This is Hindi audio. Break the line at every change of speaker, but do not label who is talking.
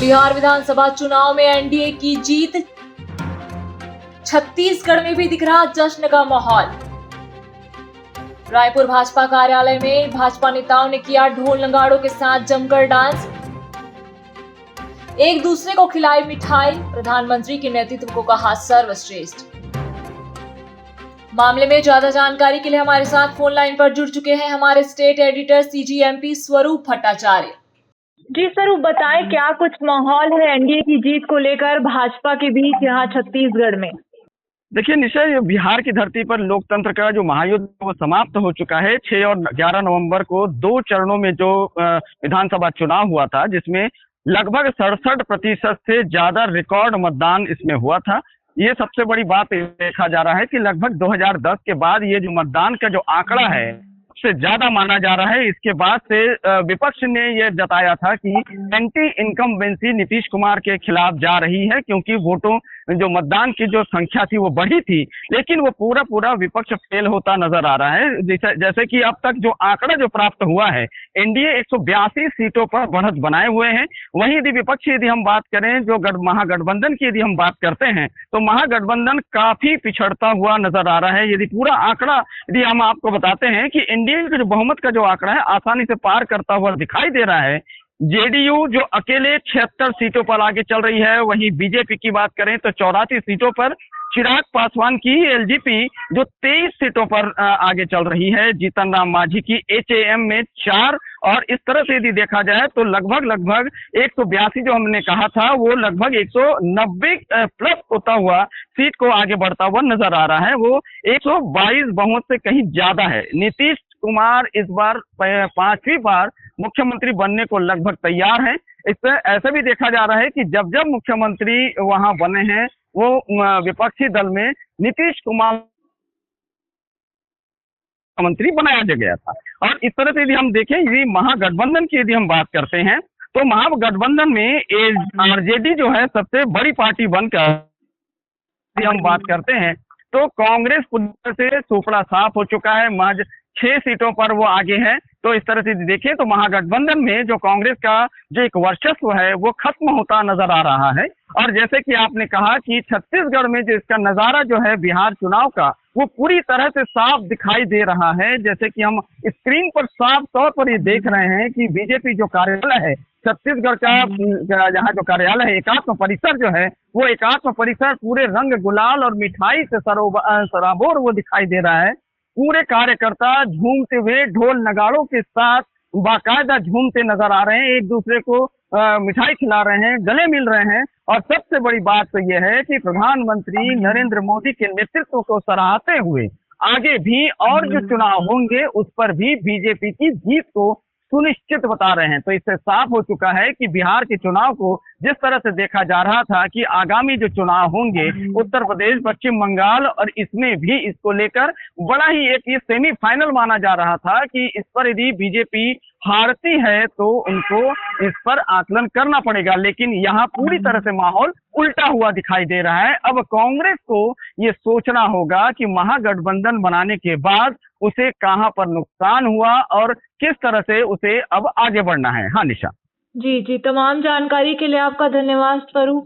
बिहार विधानसभा चुनाव में एनडीए की जीत, छत्तीसगढ़ में भी दिख रहा जश्न का माहौल। रायपुर भाजपा कार्यालय में भाजपा नेताओं ने किया ढोल नगाड़ों के साथ जमकर डांस, एक दूसरे को खिलाई मिठाई, प्रधानमंत्री के नेतृत्व को कहा सर्वश्रेष्ठ। मामले में ज्यादा जानकारी के लिए हमारे साथ फोन लाइन पर जुड़ चुके हैं हमारे स्टेट एडिटर सीजीएमपी स्वरूप भट्टाचार्य। जी स्वरूप, बताएं क्या कुछ माहौल है एनडीए की जीत को लेकर भाजपा के बीच यहाँ छत्तीसगढ़ में?
देखिए निश्चय बिहार की धरती पर लोकतंत्र का जो महायुद्ध वो समाप्त हो चुका है। 6 और 11 नवंबर को 2 चरणों में जो विधानसभा चुनाव हुआ था, जिसमें लगभग 67% से ज्यादा रिकॉर्ड मतदान इसमें हुआ था। ये सबसे बड़ी बात देखा जा रहा है कि लगभग 2010 के बाद ये जो मतदान का जो आंकड़ा है सबसे ज्यादा माना जा रहा है। इसके बाद से विपक्ष ने ये जताया था कि एंटी इनकम्बेंसी नीतीश कुमार के खिलाफ जा रही है, क्योंकि वोटों जो मतदान की जो संख्या थी वो बढ़ी थी, लेकिन वो पूरा विपक्ष फेल होता नजर आ रहा है। जैसे कि अब तक जो आंकड़ा जो प्राप्त हुआ है, एनडीए 182 सीटों पर बढ़त बनाए हुए हैं। वहीं यदि विपक्ष यदि हम बात करें, जो महागठबंधन की यदि हम बात करते हैं, तो महागठबंधन काफी पिछड़ता हुआ नजर आ रहा है। यदि पूरा आंकड़ा यदि हम आपको बताते हैं कि एनडीए के जो बहुमत का जो आंकड़ा है आसानी से पार करता हुआ दिखाई दे रहा है। जेडीयू जो अकेले 76 सीटों पर आगे चल रही है, वहीं बीजेपी की बात करें तो 84 सीटों पर, चिराग पासवान की एलजेपी जो 23 सीटों पर आगे चल रही है, जीतन राम मांझी की एचएएम में 4, और इस तरह से यदि देखा जाए तो लगभग 182 जो हमने कहा था वो लगभग 190 प्लस होता हुआ सीट को आगे बढ़ता हुआ नजर आ रहा है। वो 122 बहुमत से कहीं ज्यादा है। नीतीश कुमार इस बार 5वीं बार मुख्यमंत्री बनने को लगभग तैयार हैं। इससे ऐसा भी देखा जा रहा है कि जब मुख्यमंत्री वहां बने हैं, वो विपक्षी दल में नीतीश कुमार मंत्री बनाया गया था। और इस तरह से यदि हम देखें, यदि महागठबंधन की यदि हम बात करते हैं, तो महागठबंधन में आरजेडी जो है सबसे बड़ी पार्टी बनकर यदि हम बात करते हैं, तो कांग्रेस पूरी से सुपड़ा साफ हो चुका है। महज 6 सीटों पर वो आगे है। तो इस तरह से देखें तो महागठबंधन में जो कांग्रेस का जो एक वर्चस्व है वो खत्म होता नजर आ रहा है। और जैसे कि आपने कहा कि छत्तीसगढ़ में जो इसका नजारा जो है बिहार चुनाव का, वो पूरी तरह से साफ दिखाई दे रहा है। जैसे कि हम स्क्रीन पर साफ तौर पर ये देख रहे हैं कि बीजेपी जो कार्यालय है छत्तीसगढ़ का, यहाँ जो कार्यालय है एकात्म परिसर जो है, वो एकात्म परिसर पूरे रंग गुलाल और मिठाई से सराबोर वो दिखाई दे रहा है। पूरे कार्यकर्ता झूमते हुए ढोल नगाड़ों के साथ बाकायदा झूमते नजर आ रहे हैं, एक दूसरे को मिठाई खिला रहे हैं, गले मिल रहे हैं। और सबसे बड़ी बात तो यह है कि प्रधानमंत्री नरेंद्र मोदी के नेतृत्व को सराहते हुए आगे भी और जो चुनाव होंगे उस पर भी बीजेपी की जीत को सुनिश्चित बता रहे हैं। तो इससे साफ हो चुका है कि बिहार के चुनाव को जिस तरह से देखा जा रहा था कि आगामी जो चुनाव होंगे उत्तर प्रदेश, पश्चिम बंगाल, और इसमें भी इसको लेकर बड़ा ही एक ये सेमीफाइनल माना जा रहा था कि इस पर यदि बीजेपी हारती है तो उनको इस पर आकलन करना पड़ेगा। लेकिन यहाँ पूरी तरह से माहौल उल्टा हुआ दिखाई दे रहा है। अब कांग्रेस को ये सोचना होगा कि महागठबंधन बनाने के बाद उसे कहां पर नुकसान हुआ और किस तरह से उसे अब आगे बढ़ना है। हाँ निशा
जी, तमाम जानकारी के लिए आपका धन्यवाद स्वरूप।